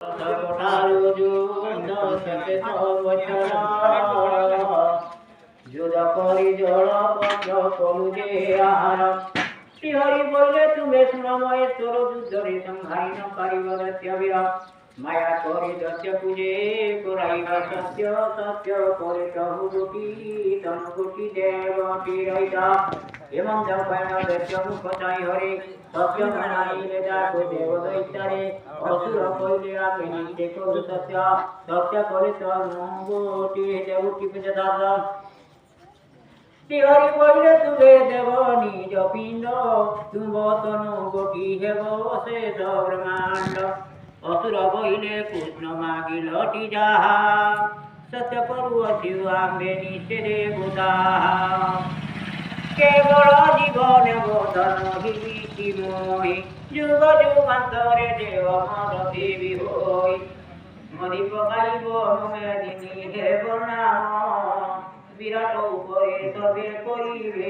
ଠାରୁ ଯୁଦ୍ଧ ସେତେ ସର୍ବଚର ଯୁଦ୍ଧ କରି ଜଳ ପତ୍ର କରୁ ଯେ ଆହାର শ্রীহরি বললে তুমি শুনময় তোর যুদ্ধরে সংহারি ন পারিব দৈত্যবীর মায়া করে দৈত্য পূজে করাইবা সত্য সত্য করে প্রভু গোটি তনু গোটি দেবতী রহিতা এবং জপায়ন দৈত্য মুখ চাই হরে সত্য মনাইলে যাকো দেব দৈত্যারে অসুর কইলে আপে নিতে করু সত্য সত্য করে তনু গোটি দেবতী পূজা দাদা শ্রীহরি বললে তুলে দেব নিজ পিণ্ড তুম্ব তনু গোটি হেব শেষ ব্রহ্মাণ্ড অসুর বইলে কৃষ্ণ মাগিলটি যাহা সত্য করুଅছি আম্বে নিষেধে বুদাহা কেবল জীবন বোধন হিতি মোহি যুগ যুগান্তরে দেব মর দেবী হই মরি পকাইব মেদিনী হেব নাম বিরাট উপরে তবে করিবে